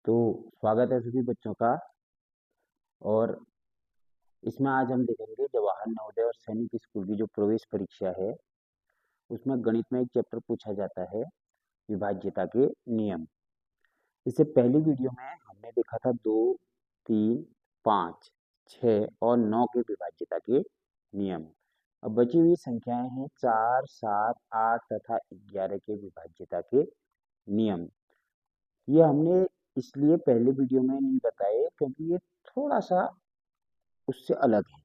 तो स्वागत है सभी बच्चों का। और इसमें आज हम देखेंगे जवाहर नवोदय और सैनिक स्कूल की जो प्रवेश परीक्षा है उसमें गणित में एक चैप्टर पूछा जाता है, विभाज्यता के नियम। इससे पहली वीडियो में हमने देखा था 2, 3, 5, 6 और 9 के विभाज्यता के नियम। अब बची हुई संख्याएं हैं 4, 7, 8 तथा 11 के विभाज्यता के नियम। ये हमने इसलिए पहले वीडियो में नहीं बताए क्योंकि ये थोड़ा सा उससे अलग है।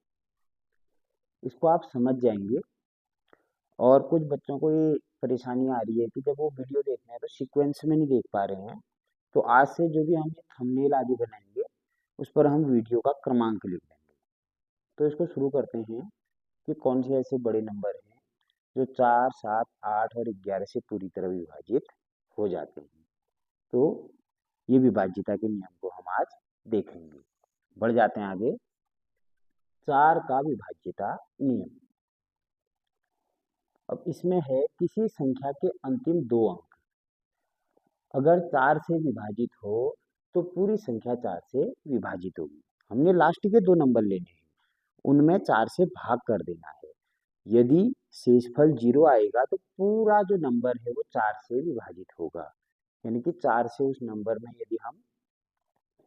इसको आप समझ जाएंगे। और कुछ बच्चों को ये परेशानी आ रही है कि जब वो वीडियो देख रहे हैं तो सीक्वेंस में नहीं देख पा रहे हैं। तो आज से जो भी हम ये थंबनेल आदि बनाएंगे उस पर हम वीडियो का क्रमांक लिख देंगे। तो इसको शुरू करते हैं कि कौन से ऐसे बड़े नंबर हैं जो 4, 7, 8 और 11 से पूरी तरह विभाजित हो जाते हैं। तो ये विभाज्यता के नियम को हम आज देखेंगे। बढ़ जाते हैं आगे। 4 का विभाज्यता नियम। अब इसमें है किसी संख्या के अंतिम 2 अंक अगर 4 से विभाजित हो तो पूरी संख्या 4 से विभाजित होगी। हमने लास्ट के 2 नंबर लेने हैं, उनमें 4 से भाग कर देना है। यदि शेषफल 0 आएगा तो पूरा जो नंबर है वो 4 से विभाजित होगा। यानी कि 4 से उस नंबर में यदि हम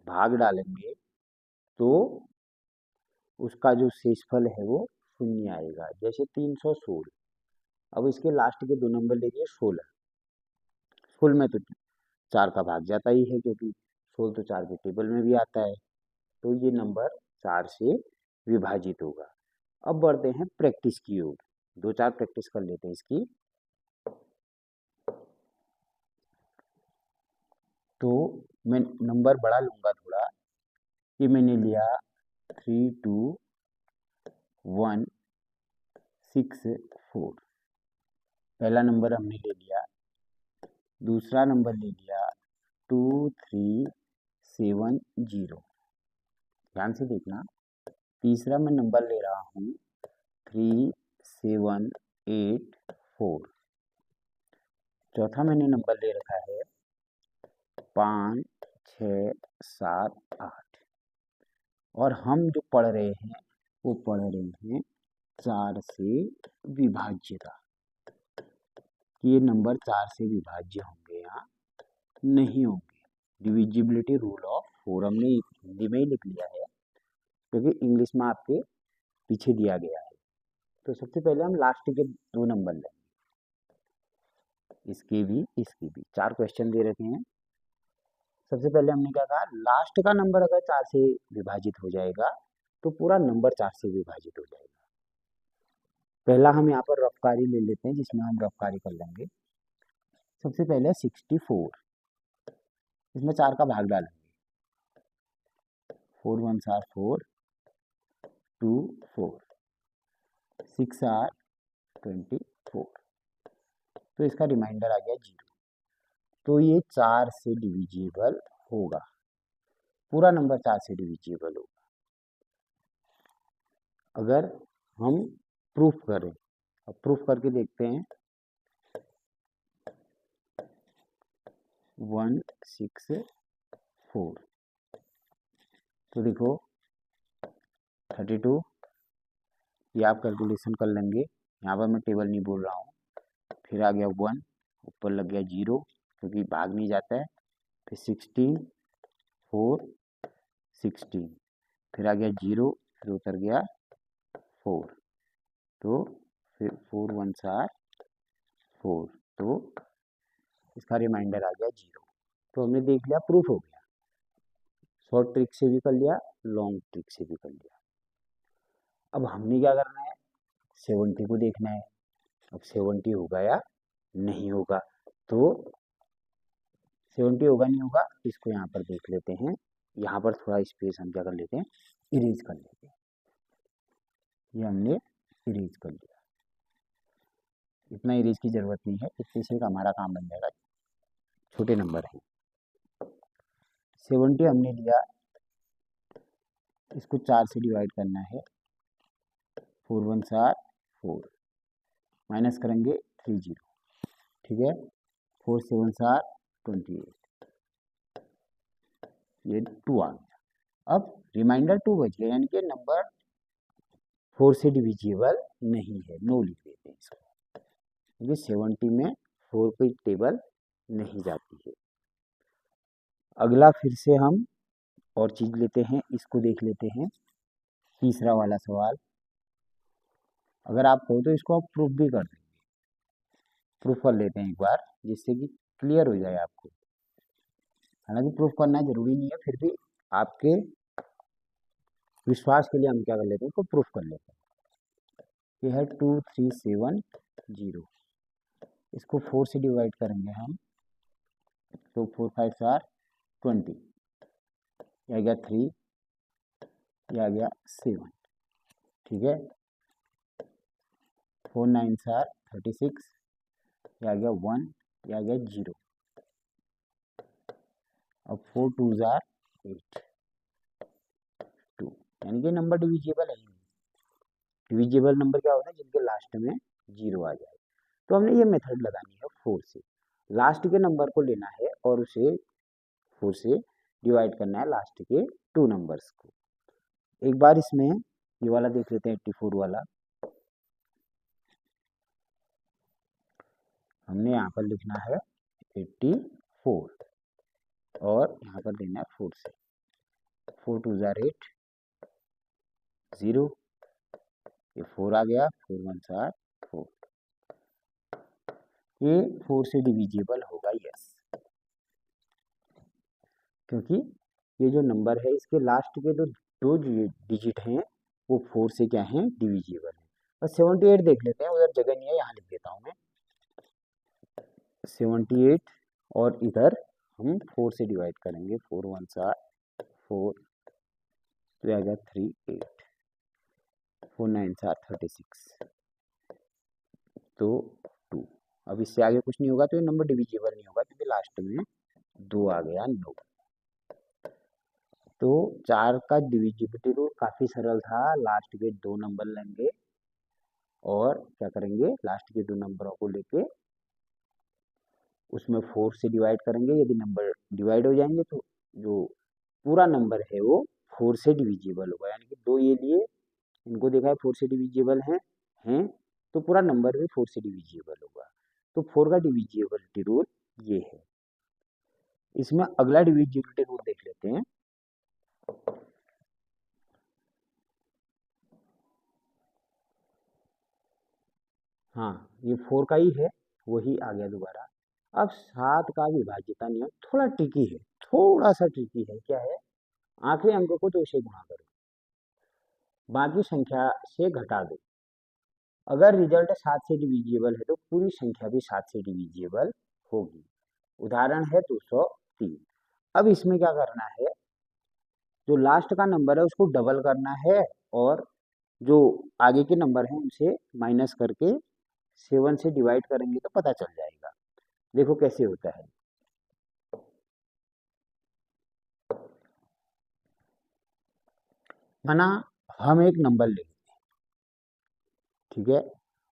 भाग डालेंगे तो उसका जो शेषफल है वो 0 आएगा। जैसे 316। अब इसके लास्ट के 2 नंबर लीजिए 16। फुल में तो 4 का भाग जाता ही है क्योंकि 16 तो 4 के टेबल में भी आता है। तो ये नंबर 4 से विभाजित होगा। अब बढ़ते हैं प्रैक्टिस की ओर। 2-4 प्रैक्टिस कर लेते हैं इसकी। तो मैं नंबर बड़ा लूंगा थोड़ा। ये मैंने लिया 3, 2, 1, 6, 4। पहला नंबर हमने ले लिया। दूसरा नंबर ले लिया 2, 3, 7, 0। ध्यान से देखना। तीसरा मैं नंबर ले रहा हूँ 3, 7, 8, 4। चौथा मैंने नंबर ले रखा है 5, 6, 7, 8। और हम जो पढ़ रहे हैं वो पढ़ रहे हैं 4 से विभाज्यता। ये नंबर 4 से विभाज्य होंगे या नहीं होंगे। डिविजिबिलिटी रूल ऑफ 4 हमने हिंदी में ही लिख लिया है क्योंकि इंग्लिश में आपके पीछे दिया गया है। तो सबसे पहले हम लास्ट के 2 नंबर लेंगे, इसके भी इसके भी। 4 क्वेश्चन दे रखे हैं। सबसे पहले हमने क्या कहा, लास्ट का नंबर अगर 4 से विभाजित हो जाएगा तो पूरा नंबर 4 से विभाजित हो जाएगा। पहला हम यहाँ पर रफकारी ले लेते हैं जिसमें हम रफकारी कर लेंगे। सबसे पहले 64। इसमें 4 का भाग डालेंगे। 4 1 आर 4, 2 4, 6 आर 24। तो इसका रिमाइंडर आ गया 0। तो ये 4 से डिविजिबल होगा। पूरा नंबर 4 से डिविजिबल होगा अगर हम प्रूफ करें। अब प्रूफ करके देखते हैं। 1, 6, 4। तो देखो 32। ये आप कैलकुलेशन कर लेंगे। यहाँ पर मैं टेबल नहीं बोल रहा हूँ। फिर आ गया 1, ऊपर लग गया 0 क्योंकि भाग नहीं जाता है। फिर 16, 4, 16। फिर आ गया 0, फिर उतर गया 4। तो फिर 4 1 आर 4। तो इसका रिमाइंडर आ गया 0। तो हमने देख लिया, प्रूफ हो गया। शॉर्ट ट्रिक से भी कर लिया, लॉन्ग ट्रिक से भी कर लिया। अब हमने क्या करना है, 70 को देखना है। अब 70 होगा या नहीं होगा। तो 70 होगा नहीं होगा इसको यहाँ पर देख लेते हैं। यहाँ पर थोड़ा स्पेस हम क्या कर लेते हैं, इरेज कर लेते हैं। ये हमने इरेज कर लिया। इतना इरेज की जरूरत नहीं है, इतने से हमारा काम बन जाएगा। छोटे नंबर है। 70 हमने लिया, इसको 4 से डिवाइड करना है। 4 1 आर 4, माइनस करेंगे 3 0। ठीक है। 4 7 आर 28। ये 2 आ गया। अब रिमाइंडर 2 बच गया, यानी कि नंबर 4 से डिविजिबल नहीं है, नो लिख देते हैं इसको, क्योंकि 70 में 4 की टेबल नहीं जाती है। अगला फिर से हम और चीज लेते हैं, इसको देख लेते हैं, तीसरा वाला सवाल। अगर आप कहो तो इसको आप प्रूफ भी कर देंगे, प्रूफ कर लेते हैं एक बार, जिससे कि क्लियर हो जाए आपको। हालांकि प्रूफ करना जरूरी नहीं है, फिर भी आपके विश्वास के लिए हम क्या कर लेते हैं, इसको प्रूफ कर लेते हैं। ये है 2370, इसको 4 से डिवाइड करेंगे हम, तो 4 5 आर 20, ये आ गया 3, ये आ गया 7, ठीक है। 4 9 आर 36, ये आ गया 1, ये आ गया 0। अब 4 2 आर 8 2, यानी कि नंबर डिविजिबल है। डिविजिबल नंबर क्या होता है, जिनके लास्ट में 0 आ जाए। तो हमने ये मेथड लगानी है 4 से, लास्ट के नंबर को लेना है और उसे 4 से डिवाइड करना है लास्ट के 2 नंबर्स को। एक बार इसमें ये वाला देख लेते हैं, 84 वाला। हमने यहाँ पर लिखना है 84 और यहाँ पर देना है 4 से। 4 2 आर 8 0, ये 4 आ गया, 4 1 आर 4, ये 4 से डिविजिबल होगा, यस, क्योंकि ये जो नंबर है इसके लास्ट के दो डिजिट हैं वो 4 से क्या हैं, डिविजिबल है। और 78 देख लेते हैं, उधर जगह नहीं है, यहाँ लिख देता हूँ मैं 78, और इधर हम 4 से डिवाइड करेंगे, 4 1 आर 4, तो आ गया 3 8, 4 9 आर 36, तो 2। अब इससे आगे कुछ नहीं होगा, तो ये नंबर डिविजिबल नहीं होगा, क्योंकि लास्ट में 2 आ गया, 9। तो 4 का डिविजिबिलिटी रूल काफ़ी सरल था, लास्ट के 2 नंबर लेंगे और क्या करेंगे, लास्ट के 2 नंबरों को लेके उसमें 4 से डिवाइड करेंगे। यदि नंबर डिवाइड हो जाएंगे तो जो पूरा नंबर है वो 4 से डिविजिबल होगा, यानी कि 2 ये लिए, इनको देखा है 4 से डिविजिबल हैं, तो पूरा नंबर भी 4 से डिविजिबल होगा। तो 4 का डिविजिबिलिटी रूल ये है। इसमें अगला डिविजिबिलिटी रूल देख लेते हैं। हाँ, ये 4 का ही है, वही आ गया दोबारा। अब 7 का विभाज्यता नियम थोड़ा ट्रिकी है, थोड़ा सा ट्रिकी है। क्या है, आखिरी अंक को 2 से गुणा करो, बाकी संख्या से घटा दो। अगर रिजल्ट 7 से डिविजिबल है तो पूरी संख्या भी 7 से डिविजिबल होगी। उदाहरण है 203। अब इसमें क्या करना है, जो लास्ट का नंबर है उसको डबल करना है और जो आगे के नंबर हैं उनसे माइनस करके 7 से डिवाइड करेंगे तो पता चल जाएगा। देखो कैसे होता है। माना हम एक नंबर ले लेते हैं, ठीक है,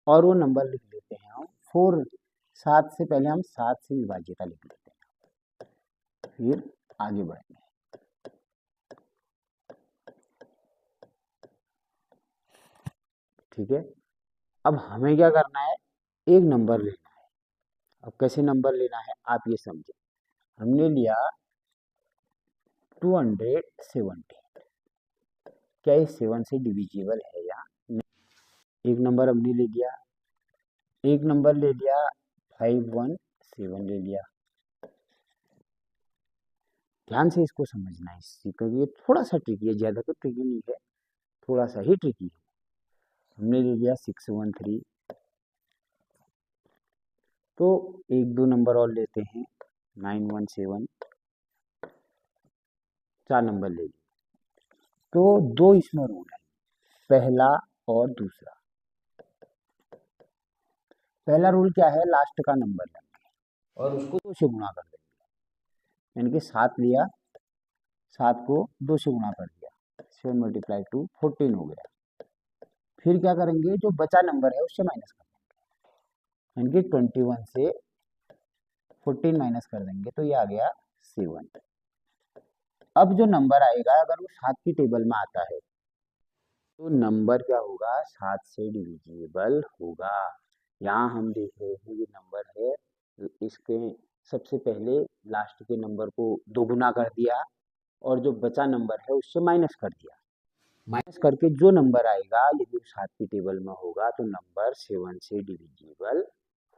और वो नंबर लिख लेते हैं हम 4, 7 से पहले हम 7 से विभाज्यता लिख लेते हैं, फिर आगे बढ़ेंगे। ठीक है, अब हमें क्या करना है, एक नंबर लेना है। अब कैसे नंबर लेना है आप ये समझे। हमने लिया 270, क्या ये 7 से डिविजिबल है या नहीं? एक नंबर हमने ले लिया, एक नंबर ले लिया 517 ले लिया। ध्यान से इसको समझना है, क्योंकि ये थोड़ा सा ट्रिकी है, ज़्यादा तो ट्रिकी नहीं है, थोड़ा सा ही ट्रिकी है। हमने ले लिया 613, तो एक दो नंबर और लेते हैं 917, 4 नंबर ले लिए। तो 2 इसमें रूल है, पहला और दूसरा। पहला रूल क्या है, लास्ट का नंबर लेंगे और उसको 2 से गुणा कर देंगे, यानी कि 7 लिया, 7 को 2 से गुणा कर दिया, 7 × 2 14 हो गया। फिर क्या करेंगे, जो बचा नंबर है उससे माइनस कर देंगे, यानी कि 21 से 14 माइनस कर देंगे तो ये आ गया 7। अब जो नंबर आएगा अगर वो 7 की टेबल में आता है तो नंबर क्या होगा, 7 से डिविजिबल होगा। यहाँ हम देख रहे हैं ये नंबर है, इसके सबसे पहले लास्ट के नंबर को दोगुना कर दिया और जो बचा नंबर है उससे माइनस कर दिया। माइनस करके जो नंबर आएगा यदि 7 की टेबल में होगा तो नंबर 7 से डिविजिबल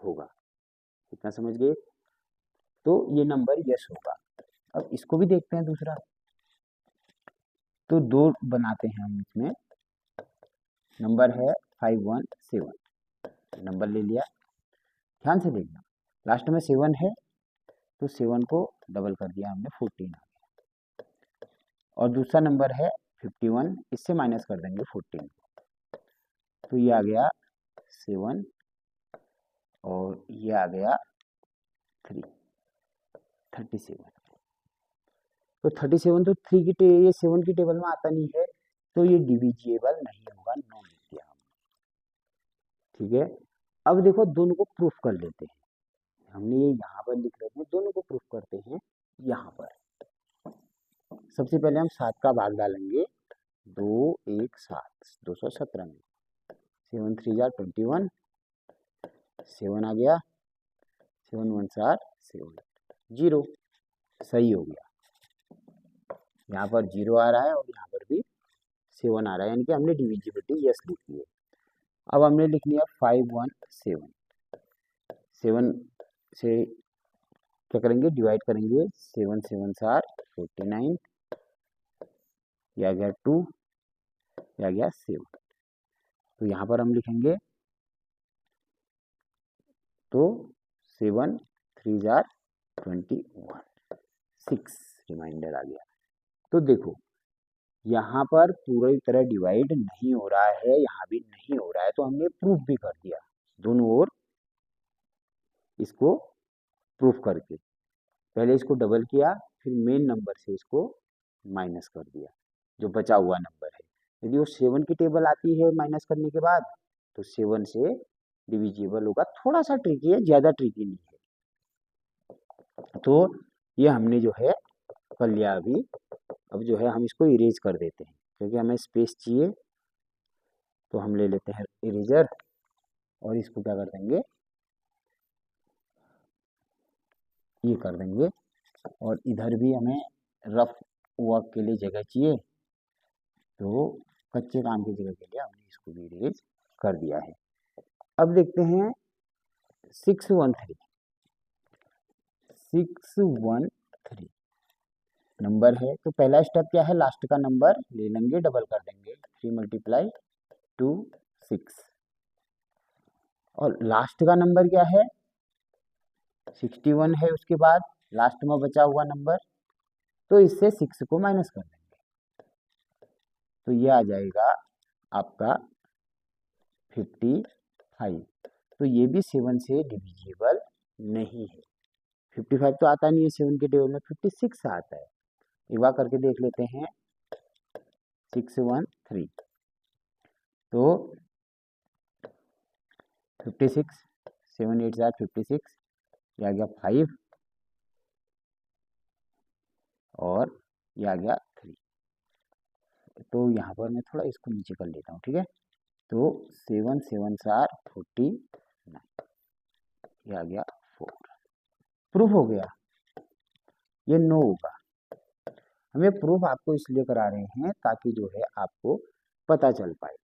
होगा। इतना समझ गए? तो ये नंबर यस होगा। अब इसको भी देखते हैं दूसरा। तो दो बनाते हैं हम इसमें। नंबर है 517, नंबर ले लिया। ध्यान से देखना, लास्ट में 7 है तो 7 को डबल कर दिया हमने, 14 आ गया। और दूसरा नंबर है 51, इससे माइनस कर देंगे 14, तो ये आ गया 7 और ये आ गया 3, 37। तो 37 तो 3 की ये 7 की टेबल में आता नहीं है तो ये डिविजिबल नहीं होगा, नो लिख दिया हमने। ठीक है, अब देखो दोनों को प्रूफ कर लेते हैं। हमने ये यहाँ पर लिख रहे थे, दोनों को प्रूफ करते हैं यहाँ पर। सबसे पहले हम 7 का भाग डालेंगे, 2 1 7, 217 में 7 3 जार 21, 7 आ गया, 7 1 4 7, 0, सही हो गया। यहाँ पर 0 आ रहा है और यहाँ पर भी 7 आ रहा है, यानी कि हमने डिविजिबिलिटी यस लिख ली है। अब हमने लिख लिया 517, 7 से क्या करेंगे, डिवाइड करेंगे, 7 7 4 49, यह आ गया 2, यह आ गया 7। तो यहाँ पर हम लिखेंगे, तो 7 3 जार 21, 6 रिमाइंडर आ गया। तो देखो यहाँ पर पूरी तरह डिवाइड नहीं हो रहा है, यहाँ भी नहीं हो रहा है, तो हमने प्रूफ भी कर दिया दोनों ओर। इसको प्रूफ करके पहले इसको डबल किया, फिर मेन नंबर से इसको माइनस कर दिया जो बचा हुआ नंबर है। यदि वो 7 की टेबल आती है माइनस करने के बाद तो 7 से डिविजिबल होगा। थोड़ा सा ट्रिकी है, ज़्यादा ट्रिकी नहीं है। तो ये हमने जो है कर लिया अभी। अब जो है हम इसको इरेज कर देते हैं क्योंकि हमें स्पेस चाहिए, तो हम ले लेते हैं इरेजर और इसको क्या कर देंगे, ये कर देंगे। और इधर भी हमें रफ वर्क के लिए जगह चाहिए, तो कच्चे काम की जगह के लिए हमने इसको भी इरेज कर दिया है। अब देखते हैं 613, 613 नंबर है। तो पहला स्टेप क्या है, लास्ट का नंबर ले लेंगे, डबल कर देंगे, 3 × 2 6। और लास्ट का नंबर क्या है, 61 है, उसके बाद लास्ट में बचा हुआ नंबर, तो इससे 6 को माइनस कर देंगे, तो ये आ जाएगा आपका 55। तो ये भी 7 से डिविजिबल नहीं है। 55 तो आता नहीं है 7 के टेबल में, 56 आता है। एक बार करके देख लेते हैं, 613, तो 56, 7 8 जार 56, ये आ गया 5 और ये आ गया 3। तो यहाँ पर मैं थोड़ा इसको नीचे कर लेता हूँ, ठीक है। तो 7 7 जार 49, ये आ गया 4। प्रूफ हो गया, ये नो होगा। हमें प्रूफ आपको इसलिए करा रहे हैं ताकि जो है आपको पता चल पाए,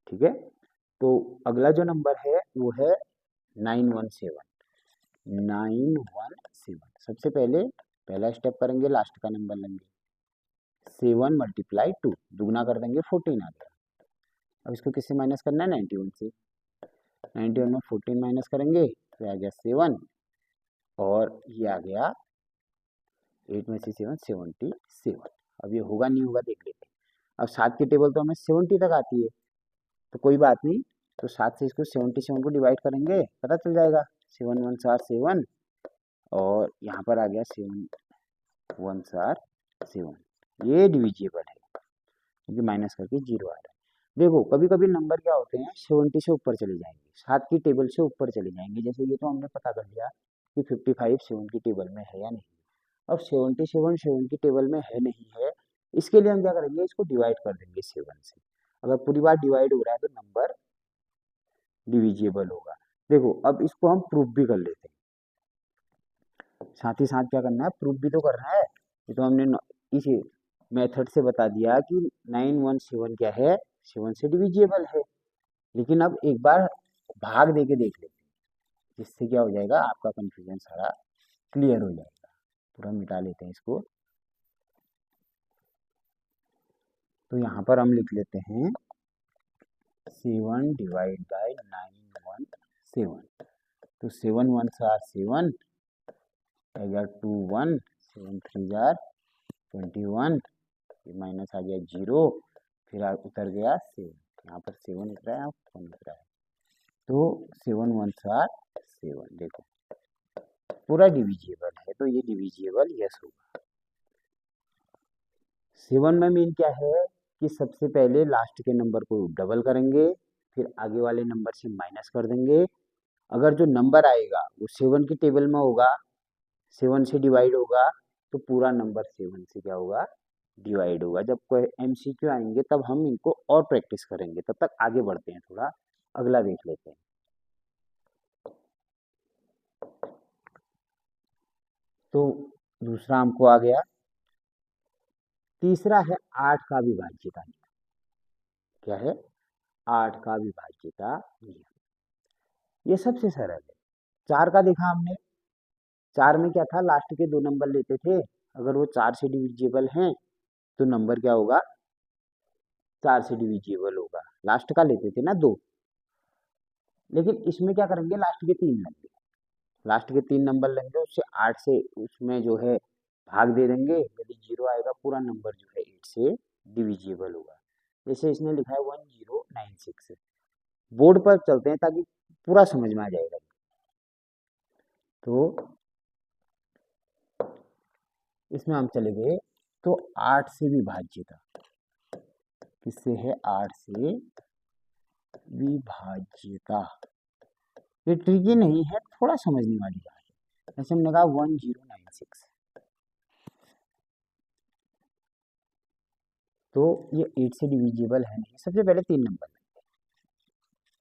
ठीक है। तो अगला जो नंबर है वो है 917, 917। सबसे पहले पहला स्टेप करेंगे, लास्ट का नंबर लेंगे, 7 × 2, दुगना कर देंगे, 14 आ गया। अब इसको किससे माइनस करना है, 91 से। 91 में 14 माइनस करेंगे तो आ गया 7 और ये आ गया 8 में से 7 77। अब ये होगा नहीं होगा देख लेते हैं। अब 7 की टेबल तो हमें 70 तक आती है, तो कोई बात नहीं, तो 7 से इसको 77 को डिवाइड करेंगे, पता चल जाएगा, 7 1 4 7 और यहाँ पर आ गया 7 1 4 7। ये डिविजिबल है क्योंकि माइनस करके 0 आ रहा है। देखो कभी कभी नंबर क्या होते हैं, 70 से ऊपर चले जाएंगे, 7 की टेबल से ऊपर चले जाएंगे। जैसे ये तो हमने पता कर लिया कि 55 7 की टेबल में है या नहीं। अब 77 7 की टेबल में है नहीं है, इसके लिए हम क्या करेंगे, इसको डिवाइड कर देंगे 7 से। अगर पूरी बार डिवाइड हो रहा है तो नंबर डिविजिबल होगा। देखो अब इसको हम प्रूफ भी कर लेते हैं, साथ ही साथ क्या करना है, प्रूफ भी तो करना है। ये तो हमने इसी मेथड से बता दिया कि 917 क्या है, 7 से डिविजिबल है। लेकिन अब एक बार भाग दे के देख लेते हैं, जिससे क्या हो जाएगा, आपका कंफ्यूजन सारा क्लियर हो जाएगा। पूरा मिटा लेते हैं इसको। तो यहाँ पर हम लिख लेते हैं 7 डिवाइड बाई 917। तो 7 1s आर 7, 2 1, 7 3 आर 21, ये माइनस आ गया 0, फिर उतर गया 7, यहाँ पर 7 लिख रहा है, यहाँ 1 लिख रहा है। तो 7 1s आर 7, देखो पूरा डिविजिबल है, तो ये डिविजिबल यस होगा। 7 में मीन क्या है कि सबसे पहले लास्ट के नंबर को डबल करेंगे, फिर आगे वाले नंबर से माइनस कर देंगे। अगर जो नंबर आएगा वो 7 की टेबल में होगा, 7 से डिवाइड होगा, तो पूरा नंबर 7 से क्या होगा, डिवाइड होगा। जब कोई एमसीक्यू आएंगे तब हम इनको और प्रैक्टिस करेंगे। तब तक आगे बढ़ते हैं, थोड़ा अगला देख लेते हैं। तो दूसरा हमको आ गया। तीसरा है 8 का विभाज्यता नियम। क्या है, 8 का विभाज्यता नियम। ये सबसे सरल है। 4 का देखा हमने, 4 में क्या था, लास्ट के 2 नंबर लेते थे, अगर वो 4 से डिविजिबल हैं तो नंबर क्या होगा, 4 से डिविजिबल होगा। लास्ट का लेते थे ना 2, लेकिन इसमें क्या करेंगे, लास्ट के 3 लेंगे। लास्ट के 3 नंबर लेंगे, उससे 8 से उसमें जो है भाग दे देंगे। यदि 0 आएगा, पूरा नंबर जो है 8 से डिविजिबल होगा। जैसे इसने लिखा है 1096। बोर्ड पर चलते हैं ताकि पूरा समझ में आ जाएगा। तो इसमें हम चले गए, तो 8 से विभाज्यता किससे है, 8 से विभाज्यता। ये ट्रिकी नहीं है, थोड़ा समझने वाली बात है। जैसे हमने कहा 1096, तो ये 8 से डिविजिबल है नहीं। सबसे पहले 3 नंबर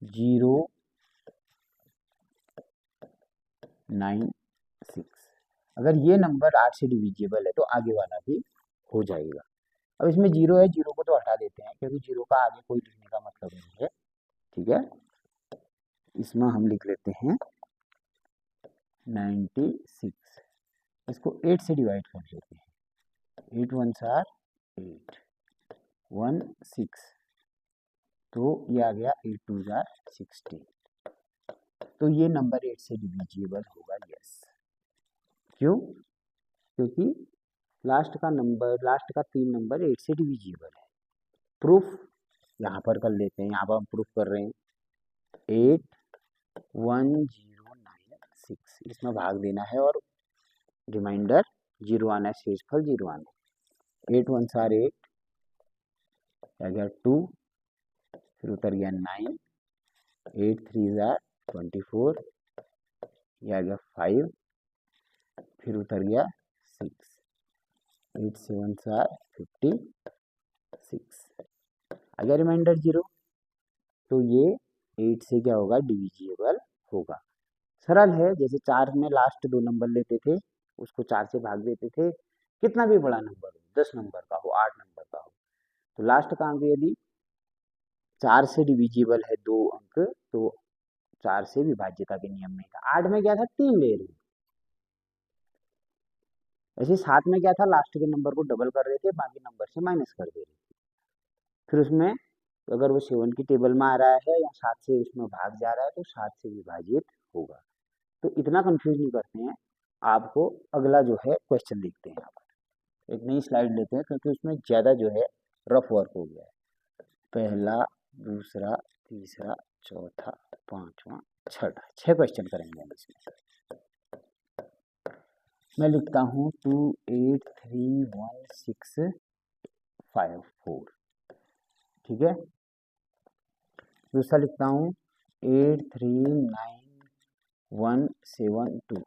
096। अगर ये नंबर 8 से डिविजिबल है तो आगे वाला भी हो जाएगा। अब इसमें 0 है, 0 को तो हटा देते हैं क्योंकि 0 का आगे कोई लिखने का मतलब नहीं है। ठीक है, इसमें हम लिख लेते हैं 96। इसको 8 से डिवाइड कर लेते हैं। 8 1s आर 8, 1 6, तो ये आ गया 8 2s आर 16। तो ये नंबर 8 से डिविजिबल होगा, यस। क्यों, क्योंकि लास्ट का 3 नंबर 8 से डिविजिबल है। प्रूफ यहाँ पर कर लेते हैं, यहाँ पर हम प्रूफ कर रहे हैं 81096। इसमें भाग देना है और रिमाइंडर 0 आना है, शेषफल 0 आना है। 8 1s आर 8, आ गया 2, फिर उतर गया 9, 8 3s आर 24, ये आ गया 5, फिर उतर गया 6, 8 7s आर 56, आ गया रिमाइंडर 0। तो ये 8 से क्या होगा, डिविजिबल होगा। सरल है। जैसे 4 में लास्ट 2 नंबर लेते थे, उसको 4 से भाग देते थे। कितना भी बड़ा नंबर हो, 10 नंबर का हो, 8 नंबर का हो, तो लास्ट का अंक यदि 4 से डिविजिबल है 2 अंक, तो 4 से विभाज्यता के नियम में था। 8 में क्या था, 3 ले रहे। ऐसे 7 में क्या था, लास्ट के नंबर को डबल कर रहे थे, बाकी नंबर से माइनस कर दे रहे थे। फिर उसमें अगर वो 7 की टेबल में आ रहा है या 7 से उसमें भाग जा रहा है तो 7 से विभाजित होगा। तो इतना कंफ्यूज नहीं करते हैं आपको। अगला जो है क्वेश्चन देखते हैं। यहाँ पर एक नई स्लाइड लेते हैं क्योंकि उसमें ज़्यादा जो है रफ वर्क हो गया है। पहला, दूसरा, तीसरा, चौथा, पांचवा, छठा, 6 क्वेश्चन करेंगे हम इसमें। मैं लिखता हूँ 283165 ठीक है। दूसरा लिखता हूँ 839172।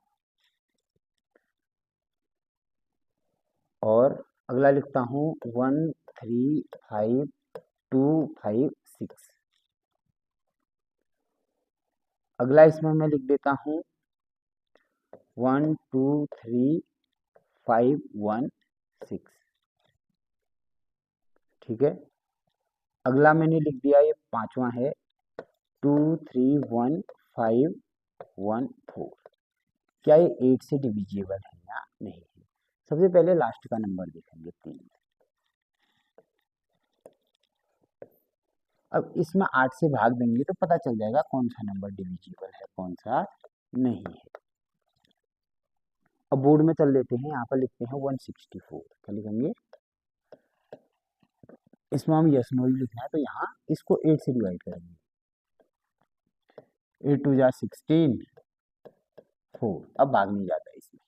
और अगला लिखता हूँ 135,256। अगला इसमें मैं लिख देता हूँ 123,516। ठीक है, अगला मैंने लिख दिया, ये पांचवा है 231,514। क्या ये 8 से डिविजिबल है या नहीं है? सबसे पहले लास्ट का नंबर देखेंगे 3। अब इसमें 8 से भाग देंगे तो पता चल जाएगा कौन सा नंबर डिविजिबल है, कौन सा नहीं है। अब बोर्ड में चल लेते हैं, यहाँ पर लिखते हैं 164। क्या लिखेंगे? इसमें हम यस नो ही लिखना है, तो यहाँ इसको 8 से डिवाइड करेंगे। 8 2 जा 16, 4। अब भाग नहीं जाता है इसमें,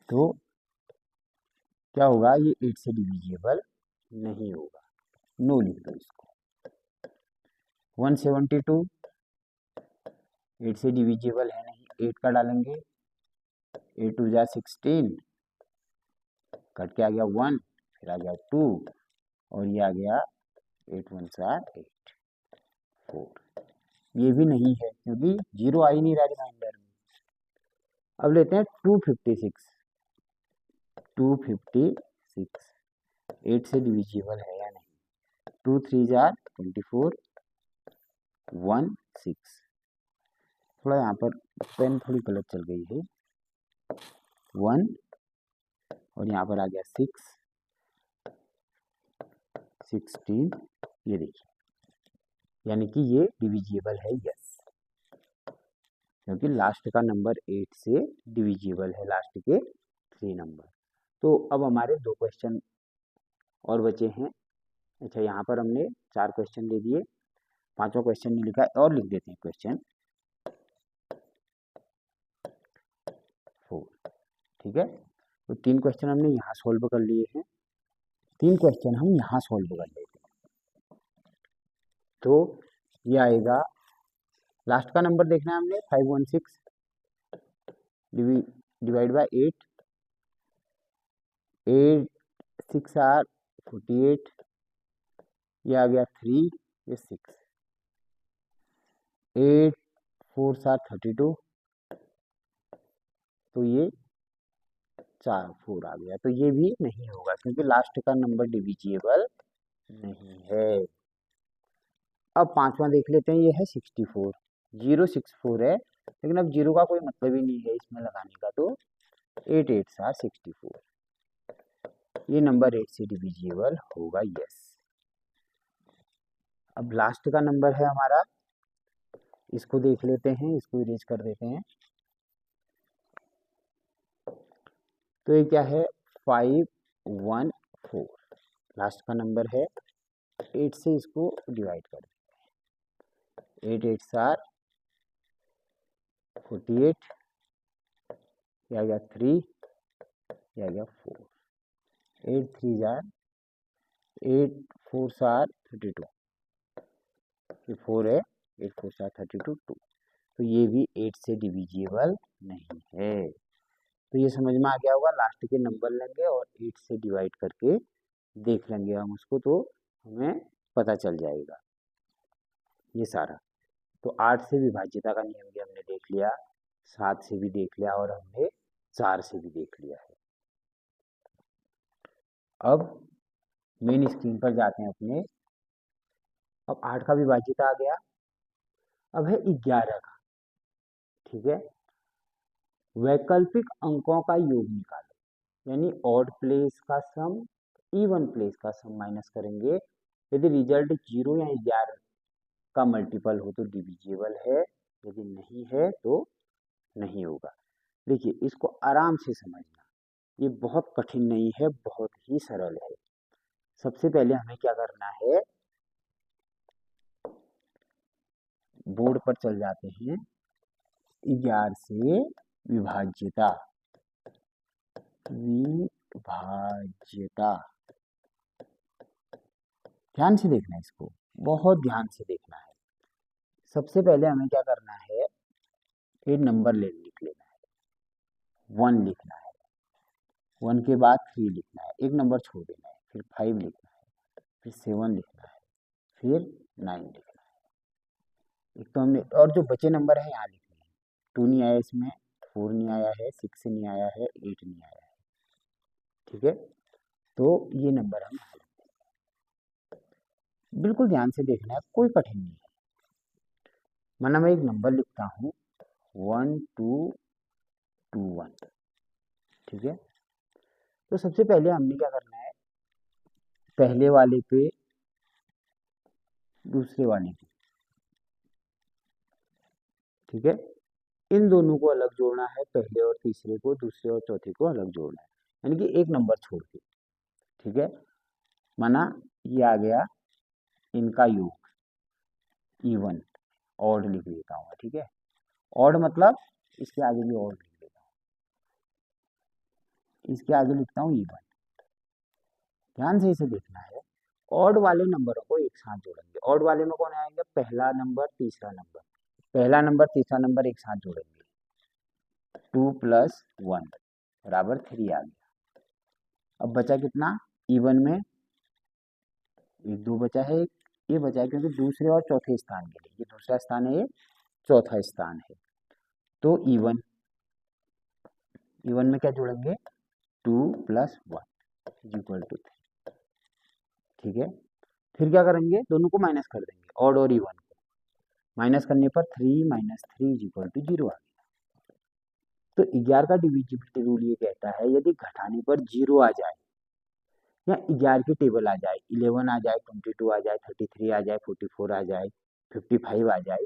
तो क्या होगा, ये 8 से डिविजिबल नहीं होगा, नो लिख दो इसको। 172 8 से डिविजिबल है नहीं, 8 का डालेंगे, 8 2 जा 16, कट के आ गया 1, फिर आ गया 2, और ये आ गया 8 1 8 4। ये भी नहीं है क्योंकि जीरो आ ही नहीं रहा रिमाइंडर में। अब लेते हैं 256। 8 से डिविजिबल है या नहीं? 2 3 जार 24, 1 6। थोड़ा यहाँ पर पेन थोड़ी गलत चल गई है, 1 और यहाँ पर आ गया 6 16। ये देखिए, यानी कि ये डिविजिबल है, यस, क्योंकि लास्ट का नंबर 8 से डिविजिबल है, लास्ट के 3 नंबर। तो अब हमारे 2 क्वेश्चन और बचे हैं। अच्छा, यहाँ पर हमने 4 क्वेश्चन दे दिए, 5वां क्वेश्चन नहीं लिखा है, और लिख देते हैं क्वेश्चन 4। ठीक है, तो 3 क्वेश्चन हमने यहाँ सॉल्व कर लिए हैं, 3 क्वेश्चन हम यहाँ सॉल्व कर लेते हैं। तो ये आएगा, लास्ट का नंबर देखना है हमने 516 डिवाइड बाय 8, 8 6 आर 48, ये आ गया 3, ये 6, 8 4 7 32, तो ये 4 4 आ गया, तो ये भी नहीं होगा क्योंकि लास्ट का नंबर डिविजिबल नहीं है। अब 5वां देख लेते हैं, ये है 64, 064 है, लेकिन अब जीरो का कोई मतलब ही नहीं है इसमें लगाने का, तो 8 8 आर 64, ये नंबर 8 से डिविजिबल होगा, यस। अब लास्ट का नंबर है हमारा, इसको देख लेते हैं, इसको इरेज कर देते हैं। तो ये क्या है, 514, लास्ट का नंबर है, 8 से इसको डिवाइड कर देते हैं, 8 8 आर 48, ये आ गया 3, ये आ गया 4, 8 3 जार 8 4 आर 32, ये 4 है, 8 4 आर 32 2, तो ये भी 8 से डिविजिबल नहीं है। तो ये समझ में आ गया होगा, लास्ट के नंबर लेंगे और 8 से डिवाइड करके देख लेंगे हम उसको, तो हमें पता चल जाएगा ये सारा। तो 8 से विभाज्यता का नियम भी हमने देख लिया, 7 से भी देख लिया, और हमने 4 से भी देख लिया है। अब मेन स्क्रीन पर जाते हैं अपने। अब 8 का विभाज्यता आ गया, अब है 11 का। ठीक है, वैकल्पिक अंकों का योग निकालो, यानी ऑड प्लेस का सम इवन प्लेस का सम माइनस करेंगे। यदि रिजल्ट 0 या 11 का मल्टीपल हो तो डिविजिबल है, यदि नहीं है तो नहीं होगा। देखिए, इसको आराम से समझना, ये बहुत कठिन नहीं है, बहुत ही सरल है। सबसे पहले हमें क्या करना है, बोर्ड पर चल जाते हैं, 11 से विभाज्यता, विभाज्यता ध्यान से देखना है, इसको बहुत ध्यान से देखना है। सबसे पहले हमें क्या करना है, एक नंबर लिख लेना है, 1 लिखना है, 1 के बाद 3 लिखना है, एक नंबर छोड़ देना है, फिर 5 लिखना है, फिर 7 लिखना है, फिर 9 लिखना है। एक तो हमने, और जो बचे नंबर है यहाँ लिखने हैं। 2 नहीं आया इसमें, 4 नहीं आया है, 6 नहीं आया है, 8 नहीं आया है। ठीक है, तो ये नंबर हम यहाँ लिखते हैं। बिल्कुल ध्यान से देखना है, कोई कठिन नहीं है। माना मैं एक नंबर लिखता हूँ 1 2 2 1। ठीक है, तो सबसे पहले हमने क्या करना है, पहले वाले पे दूसरे वाले पे, ठीक है, इन दोनों को अलग जोड़ना है, पहले और तीसरे को, दूसरे और चौथे को अलग जोड़ना है, यानी कि एक नंबर छोड़ के। ठीक है, माना ये आ गया इनका योग इवन, ऑड लिख देता हूँ। ठीक है, ऑड मतलब इसके आगे भी ऑड लिख देता हूँ, इसके आगे लिखता हूँ इवन। ध्यान से इसे देखना है, ऑड वाले नंबरों को एक साथ जोड़ेंगे। ऑड वाले में कौन आएंगे, पहला नंबर तीसरा नंबर, पहला नंबर तीसरा नंबर एक साथ जोड़ेंगे, 2 + 1 बराबर 3 आ गया। अब बचा कितना, इवन में एक 2 बचा है, एक ये बचा है, क्योंकि दूसरे और चौथे स्थान के लिए, ये दूसरा स्थान है, ये चौथा स्थान है। तो इवन, इवन में क्या जोड़ेंगे, 2 + 1 = 3। ठीक है, फिर क्या करेंगे, दोनों को माइनस कर देंगे, ऑड और इवन को माइनस करने पर 3 - 3 = 0 आ गया। तो 11 का डिविजिबिलिटी रूल ये कहता है, यदि घटाने पर 0 आ जाए या 11 की टेबल आ जाए, 11 आ जाए, 22 आ जाए, 33 आ जाए, 44 आ जाए, 55 आ जाए,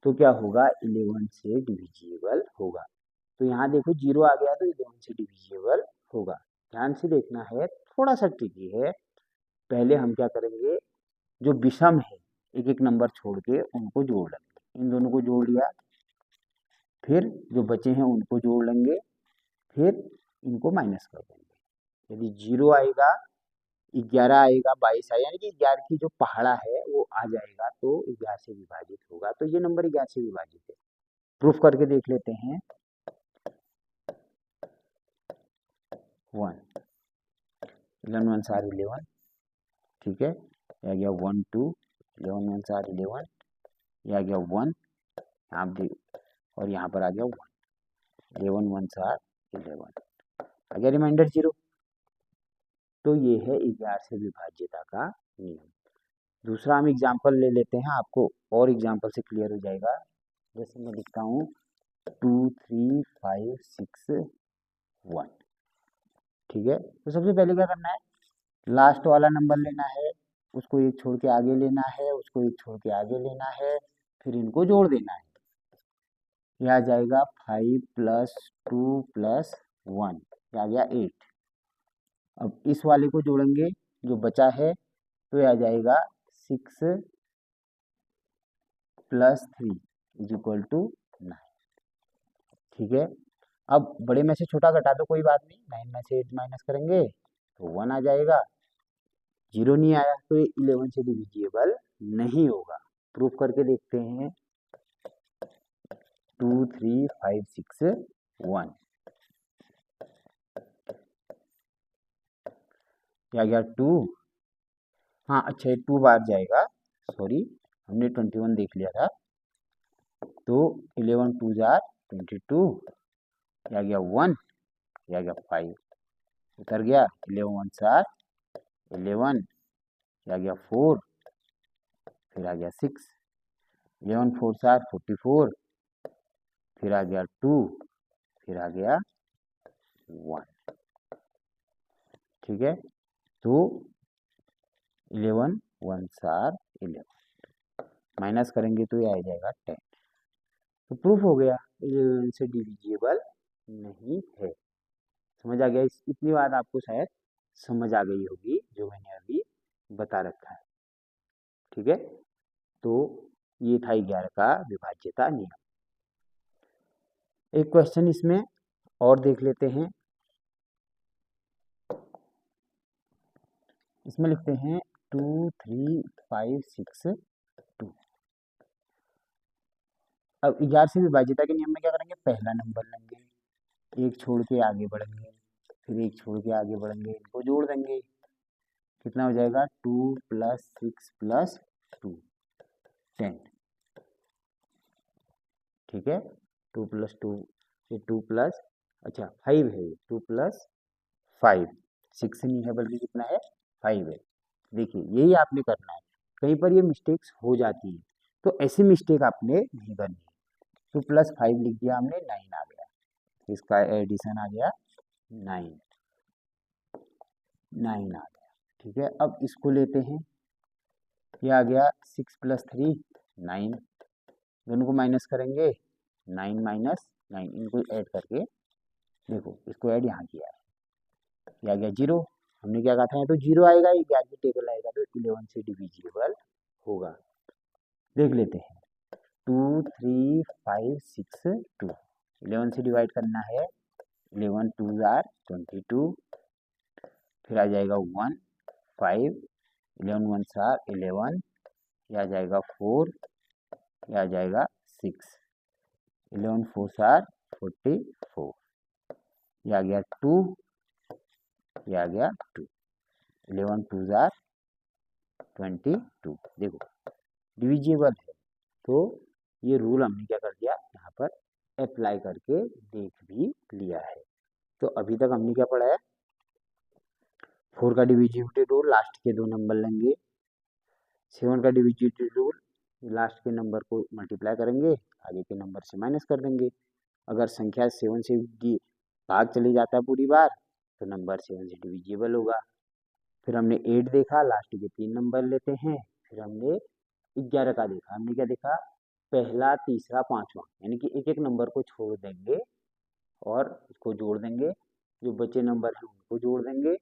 तो क्या होगा, 11 से डिविजिबल होगा। तो यहाँ देखो 0 आ गया तो 11 से डिविजिबल होगा। ध्यान से देखना है, थोड़ा सा ट्रिकी है। पहले हम क्या करेंगे, जो विषम है एक एक नंबर छोड़ के उनको जोड़ लेंगे, इन दोनों को जोड़ लिया, फिर जो बचे हैं उनको जोड़ लेंगे, फिर इनको माइनस कर देंगे। यदि 0 आएगा, 11 आएगा, 22 आएगा, यानी कि 11 की जो पहाड़ा है वो आ जाएगा, तो 11 से विभाजित होगा, तो ये नंबर 11 से विभाजित है। प्रूफ करके देख लेते हैं। 1 11 1 4 11। ठीक है, ये आ गया 1 2 11 1 4 11, ये आ गया 1, यहाँ भी, और यहाँ पर आ गया 1, 11 1 4 11, आ गया रिमाइंडर 0। तो ये है 11 से विभाज्यता का नियम। दूसरा हम एग्जाम्पल ले लेते हैं, आपको और एग्जाम्पल से क्लियर हो जाएगा। जैसे मैं लिखता हूँ 2 3 5 6 1। ठीक है, तो सबसे पहले क्या करना है, लास्ट वाला नंबर लेना है, उसको एक छोड़ के आगे लेना है, उसको एक छोड़ के आगे लेना है, फिर इनको जोड़ देना है। यह आ जाएगा 5 + 2 + 1, यह आ गया 8। अब इस वाले को जोड़ेंगे, जो बचा है, तो यह आ जाएगा 6 + 3 = 9। ठीक है, अब बड़े में से छोटा घटा दो, कोई बात नहीं, 9 में से 8 माइनस करेंगे तो 1 आ जाएगा। 0 नहीं आया तो ये 11 से डिविजिबल नहीं होगा। प्रूफ करके देखते हैं, 2 3 5 6 1, क्या गया 2। हाँ अच्छा, ये 2 बार जाएगा, सॉरी, हमने 21 देख लिया था। तो 11 2 जार 22, क्या गया 1, क्या गया 5, उतर गया। 11 1 4 11, क्या गया 4, फिर आ गया 6, 11 4 4 44, फिर आ गया 2, फिर आ गया 1। ठीक है, तो 11 1 4 11 माइनस करेंगे तो ये आ जाएगा 10। तो प्रूफ हो गया 11 से डिविजिबल नहीं है। समझ आ गया, इतनी बात आपको शायद समझ आ गई होगी जो मैंने अभी बता रखा है। ठीक है, तो ये था 11 का विभाज्यता नियम। एक क्वेश्चन इसमें और देख लेते हैं। इसमें लिखते हैं 2 3 5 6 2। अब 11 से विभाज्यता के नियम में क्या करेंगे, पहला नंबर लेंगे, एक छोड़ के आगे बढ़ेंगे, फिर एक छोड़ के आगे बढ़ेंगे, इनको जोड़ देंगे, कितना हो जाएगा 2 + 6 + 2 10। ठीक है, 2 + 2, ये 2 अच्छा 5 है, 2 + 5, 6 नहीं है बल्कि कितना है 5 है। देखिए यही आपने करना है, कहीं पर ये मिस्टेक्स हो जाती है तो ऐसी मिस्टेक आपने नहीं करनी है। 2 + 5 लिख दिया हमने, 9 आ गया, इसका एडिशन आ गया 9, 9 आ गया। ठीक है, अब इसको लेते हैं, ये आ गया 6 + 3 9, दोनों को माइनस करेंगे, 9 - 9, इनको ऐड करके देखो, इसको ऐड यहाँ किया है, ये आ गया 0। हमने क्या कहा था, यहाँ तो 0 आएगा, ये 11वीं टेबल आएगा तो 11 से डिविजिबल होगा। देख लेते हैं, 2 3 5 6 2, 11 से डिवाइड करना है, 11 2 = 22, फिर आ जाएगा 1 5, 11 1 = 11, यह आ जाएगा 4, यह आ जाएगा 6, 11 4 = 44, यह आ गया 2, यह आ गया 2, 11 2 = 22। देखो डिविजिबल है, तो ये रूल हमने क्या कर दिया, यहाँ पर अप्लाई करके देख भी लिया है। तो अभी तक हमने क्या पढ़ा है, 4 का डिविजिबिलिटी रूल, लास्ट के 2 नंबर लेंगे, 7 का डिविजिबिलिटी रूल, लास्ट के नंबर को मल्टीप्लाई करेंगे, आगे के नंबर से माइनस कर देंगे। अगर संख्या 7 से भाग चली जाता है पूरी बार तो नंबर 7 से डिविजिबल होगा। फिर हमने 8 देखा, लास्ट के 3 नंबर लेते हैं। फिर हमने 11 का देखा, हमने क्या देखा, पहला तीसरा पांचवा, यानी कि एक एक नंबर को छोड़ देंगे और उसको जोड़ देंगे, जो बचे नंबर हैं उनको जोड़ देंगे।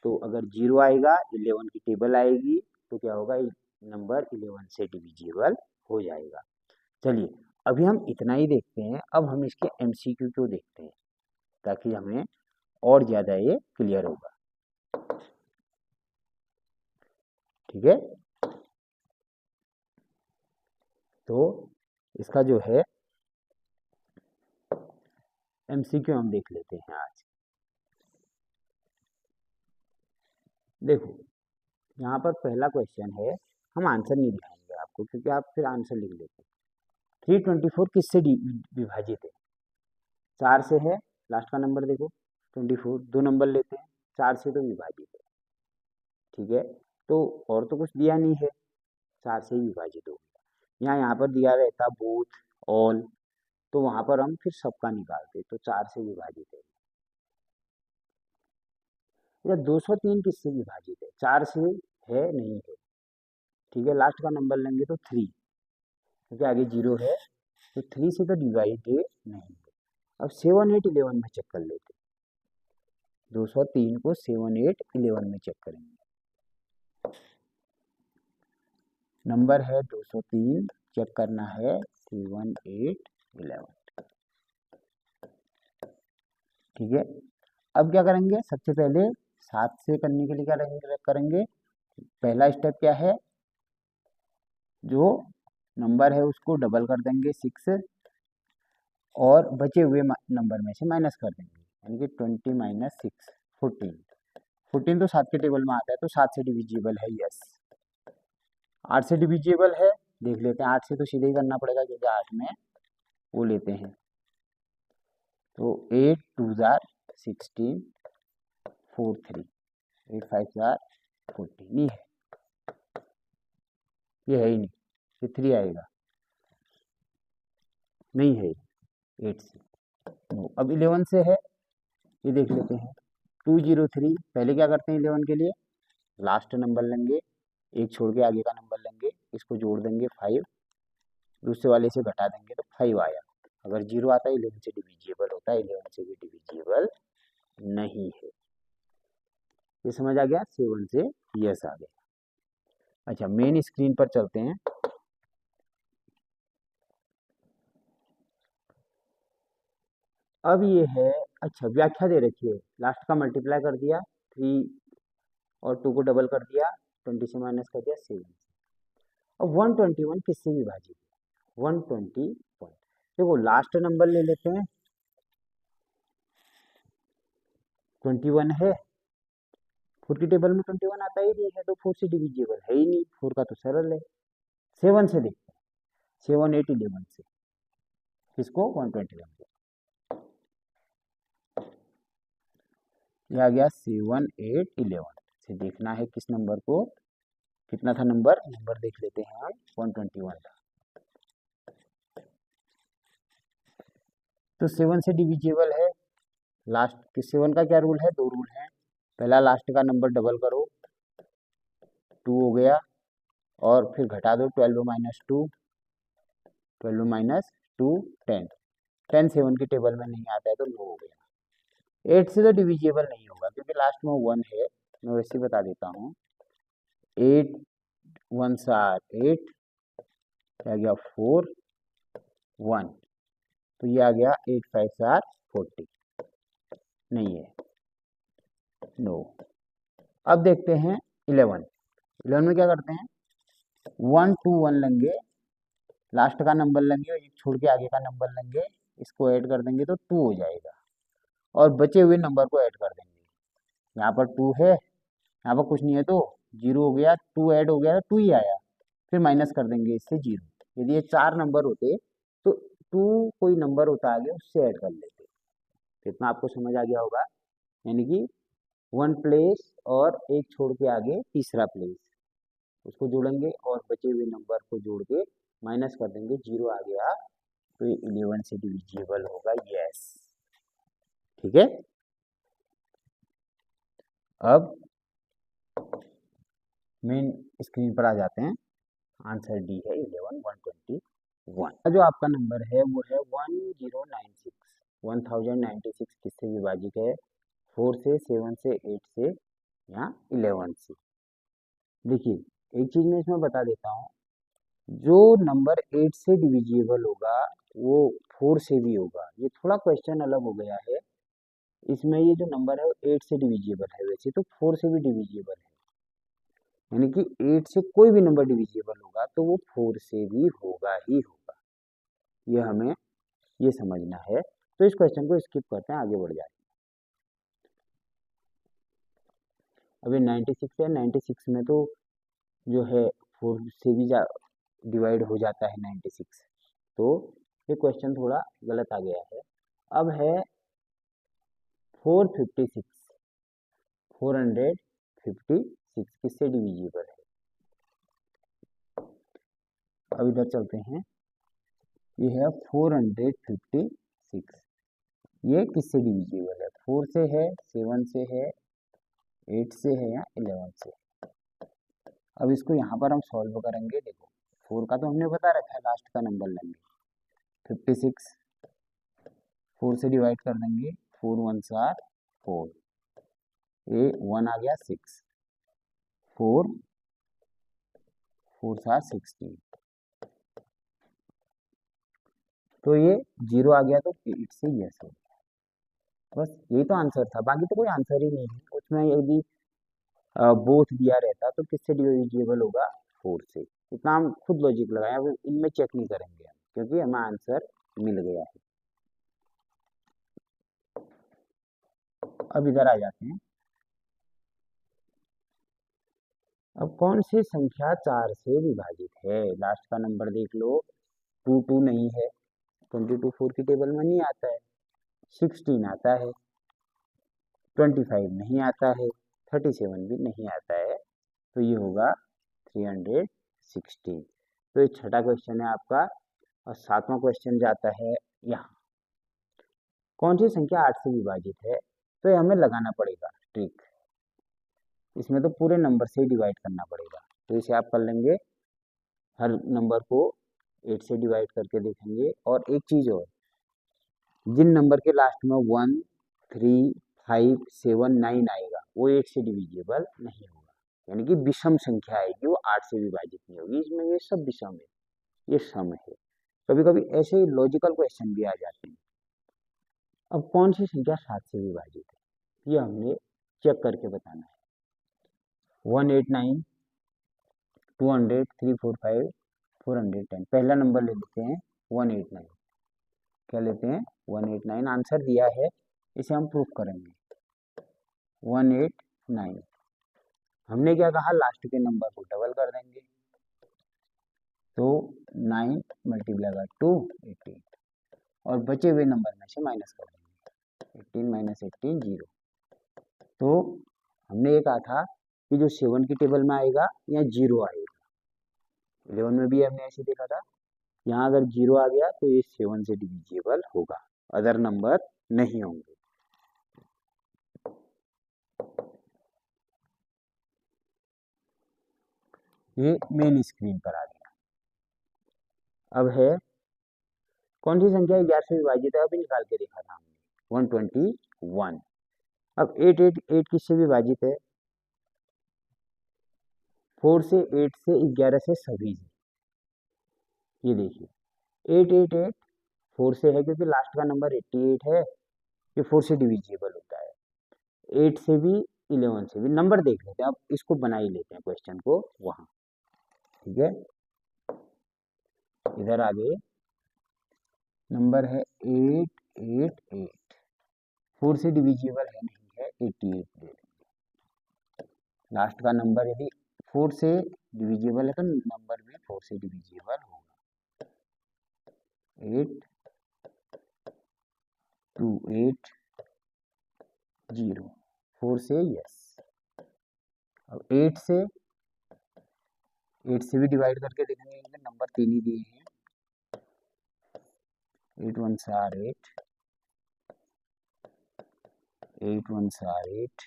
तो अगर 0 आएगा, 11 की टेबल आएगी, तो क्या होगा, नंबर 11 से डिविजिबल हो जाएगा। चलिए अभी हम इतना ही देखते हैं, अब हम इसके एमसीक्यू को देखते हैं ताकि हमें और ज़्यादा ये क्लियर होगा। ठीक है, तो इसका जो है एमसीक्यू हम देख लेते हैं आज। देखो यहाँ पर पहला क्वेश्चन है, हम आंसर नहीं दिखाएंगे आपको क्योंकि आप फिर आंसर लिख लेते हैं। 324 किससे विभाजित है, 4 से है, लास्ट का नंबर देखो 24, 2 नंबर लेते हैं, 4 से तो विभाजित है। ठीक है, तो और तो कुछ दिया नहीं है, 4 से ही विभाजित हो गया। यहाँ पर दिया रहता बोथ, ऑल, तो वहां पर हम फिर सबका निकालते, तो 4 से विभाजित है। या 203 किससे विभाजित है, 4 से है नहीं है। ठीक है, लास्ट का नंबर लेंगे तो 3, क्योंकि आगे 0 है, तो 3 से तो डिवाइड नहीं है। अब 7 8 11 में चेक कर लेते, 203 को 7 8 11 में चेक करेंगे। नंबर है 203, चेक करना है 7 8 11। ठीक है, अब क्या करेंगे, सबसे पहले 7 से करने के लिए क्या करेंगे, पहला स्टेप क्या है, जो नंबर है उसको डबल कर देंगे 6, और बचे हुए नंबर में से माइनस कर देंगे, यानी कि 20 - 6 14। 14 तो 7 के टेबल में आता है, तो 7 से डिविजिबल है, यस। 8 से डिविजिबल है, देख लेते हैं, 8 से तो सीधे ही करना पड़ेगा क्योंकि 8 में वो लेते हैं, तो 8 2 = 16 4 3, 8 5 = 40, नहीं है, ये है ही नहीं, ये 3 आएगा, नहीं है, 8 से नो। अब 11 से है, ये देख लेते हैं, 203, पहले क्या करते हैं 11 के लिए, लास्ट नंबर लेंगे, एक छोड़ के आगे का नंबर लेंगे, इसको जोड़ देंगे 5, दूसरे वाले से घटा देंगे तो 5 आया। अगर 0 आता है 11 से डिविजिबल होता है, 11 से भी डिविजिबल नहीं है। ये समझ आ गया, 7 से यस आ गया। अच्छा मेन स्क्रीन पर चलते हैं। अब ये है, अच्छा व्याख्या दे रखी है, लास्ट का मल्टीप्लाई कर दिया, 3 और 2 को डबल कर दिया, 20 से माइनस कर दिया 7। अब 121 किससे विभाजित है, 120 पॉइंट, देखो लास्ट नंबर ले लेते हैं, 21 है, 4 की टेबल में 21 आता ही नहीं है, तो 4 से डिविजिबल है ही नहीं, 4 का तो सरल है। 7 से देखते हैं, 7 8 11 से, किसको 121 से, ये आ गया 7 8 11 से देखना है किस नंबर को, कितना था नंबर, नंबर देख लेते हैं हम, 121 था। तो 7 से डिविजिबल है, लास्ट 7 का क्या रूल है, दो रूल है, पहला लास्ट का नंबर डबल करो, 2 हो गया, और फिर घटा दो 12 माइनस 2, 12 माइनस 2 10, 10 7 की टेबल में नहीं आता है तो 9 हो गया। 8 से तो डिविजिबल नहीं होगा क्योंकि लास्ट में 1 है, मैं वैसे बता देता हूँ, 8 1 आर 8, आ गया 4 1, तो ये आ गया 8 5 आर 40, नहीं है, नो। अब देखते हैं 11, 11 में क्या करते हैं, 1 2 1 लेंगे, लास्ट का नंबर लेंगे और एक छोड़ के आगे का नंबर लेंगे, इसको ऐड कर देंगे तो 2 हो जाएगा, और बचे हुए नंबर को ऐड कर देंगे। यहाँ पर 2 है, यहाँ पर कुछ नहीं है तो 0 हो गया, 2 ऐड हो गया, 2 ही आया, फिर माइनस कर देंगे इससे 0। यदि ये 4 नंबर होते तो 2 कोई नंबर होता आगे उससे ऐड कर लेते। कितना आपको समझ आ गया होगा, यानी कि 1 प्लेस और एक छोड़ के आगे तीसरा प्लेस, उसको जोड़ेंगे और बचे हुए नंबर को जोड़ के माइनस कर देंगे, 0 आ गया, तो ये 11 से डिविजिबल होगा, यस, ठीक है। अब मेन स्क्रीन पर आ जाते हैं, आंसर डी है 11 121। जो आपका नंबर है वो है 1096, 1096 किससे विभाजित है, 4 से, 7 से, 8 से या 11 से। देखिए एक चीज मैं इसमें बता देता हूँ, जो नंबर 8 से डिविजिबल होगा वो 4 से भी होगा, ये थोड़ा क्वेश्चन अलग हो गया है, इसमें ये जो नंबर है वो 8 से डिविजिबल है, वैसे तो 4 से भी डिविजिबल है, यानी कि 8 से कोई भी नंबर डिविजिबल होगा तो वो 4 से भी होगा ही होगा, ये हमें ये समझना है। तो इस क्वेश्चन को स्किप करते हैं, आगे बढ़ जाते हैं। अभी 96 है, 96 में तो जो है 4 से भी डिवाइड हो जाता है 96, तो ये क्वेश्चन थोड़ा गलत आ गया है। अब है 456, 456 किससे डिविजिबल है, अब इधर चलते हैं, ये है 456, ये किससे डिविजिबल है, 4 से है, 7 से है, 8 से है या 11 से। अब इसको यहाँ पर हम सॉल्व करेंगे, देखो 4 का तो हमने बता रखा है, लास्ट का नंबर लेंगे, 56 4 से डिवाइड कर देंगे, 4 1 आर 4, ये 1 आ गया 6, 4 4 आर 16, तो ये 0 आ गया तो 8 से यस हो गया, बस यही तो आंसर था, बाकी तो कोई आंसर ही नहीं है उसमें। यदि बोथ दिया रहता तो किससे डिविजिबल होगा, 4 से, इतना हम खुद लॉजिक लगाए, अब इनमें चेक नहीं करेंगे हम क्योंकि हमें आंसर मिल गया है। अब इधर आ जाते हैं, अब कौन सी संख्या 4 से विभाजित है, लास्ट का नंबर देख लो, 2 2 नहीं है, 22 4 की टेबल में नहीं आता है, 16 आता है, 25 नहीं आता है, 37 भी नहीं आता है, तो ये होगा 316। तो ये छठा क्वेश्चन है आपका, और सातवां क्वेश्चन जाता है यहाँ, कौन सी संख्या 8 से विभाजित है, तो ये हमें लगाना पड़ेगा ट्रिक, इसमें तो पूरे नंबर से ही डिवाइड करना पड़ेगा, तो इसे आप कर लेंगे, हर नंबर को 8 से डिवाइड करके देखेंगे। और एक चीज़ और, जिन नंबर के लास्ट में 1 3 5 7 9 आएगा वो 8 से डिविजिबल नहीं होगा, यानी कि विषम संख्या आएगी, वो 8 से विभाजित नहीं होगी, इसमें ये सब विषम है, ये सम है। कभी कभी ऐसे लॉजिकल क्वेश्चन भी आ जाते हैं। अब कौन सी संख्या 7 से विभाजित है, ये हमने चेक करके बताना है। 189 200 345 410, पहला नंबर ले लेते हैं 189, क्या लेते हैं 189, आंसर दिया है, इसे हम प्रूफ करेंगे। 189। हमने क्या कहा, लास्ट के नंबर को डबल कर देंगे, तो 9 मल्टीप्लाई बाय 2 18, और बचे हुए नंबर में से माइनस कर देंगे, 18 माइनस 18 0। तो हमने ये कहा था कि जो 7 की टेबल में आएगा या 0 आएगा, 11 में भी हमने ऐसे देखा था, यहाँ अगर 0 आ गया तो ये 7 से डिविजिबल होगा, अदर नंबर नहीं होंगे। ये मेन स्क्रीन पर आ गया। अब है कौन सी संख्या 11 से विभाजित है, अभी निकाल के देखा था हमने, 121। अब 8 किससे विभाजित है, 4 से, 8 से, 11 से, सभी से। ये देखिए 8 4 से है क्योंकि लास्ट का नंबर 88 है, ये 4 से डिविजिबल होता है। 8 से भी, 11 से भी। नंबर देख लेते हैं, अब इसको बना ही लेते हैं क्वेश्चन को वहां, ठीक है। इधर आगे नंबर है 888, 4 से डिविजिबल है नहीं है, 88 दे देंगे। लास्ट का नंबर यदि 4 से डिविजिबल है तो नंबर भी 4 से डिविजिबल होगा। 8 2 8 0, 4 से यस। अब 8 से भी डिवाइड करके देखेंगे, नंबर 3 ही दिए हैं, 8 1 आर 8, 8 1 आर 8,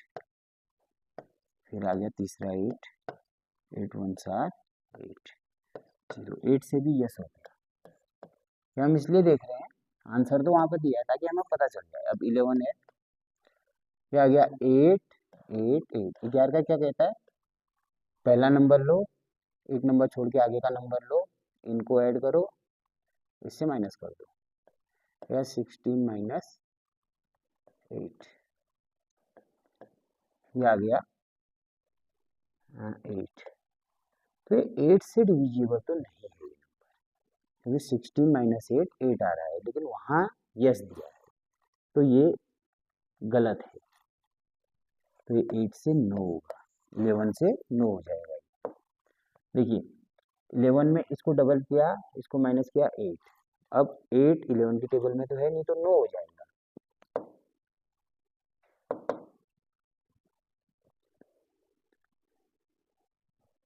फिर आ गया तीसरा 8, 8 1 आर 8 0। 8 से भी यस होता है, ये हम इसलिए देख रहे हैं, आंसर तो वहां पर दिया है ताकि हमें पता चल जाए। अब 11 है, क्या आ गया 8 8 8। 11 का क्या कहता है, पहला नंबर लो, एक नंबर छोड़ के आगे का नंबर लो, इनको ऐड करो, इससे माइनस कर दो, या 16 माइनस 8, ये आ गया 8। तो 8 से डिविजिबल तो नहीं है क्योंकि 16 माइनस 8 8 आ रहा है, लेकिन वहां यस दिया है, तो ये गलत है। तो ये 8 से 9 होगा, 11 से 9 हो जाएगा। देखिए 11 में इसको डबल किया, इसको माइनस किया 8, अब 8 11 की टेबल में तो है नहीं, तो 9 हो जाएगा।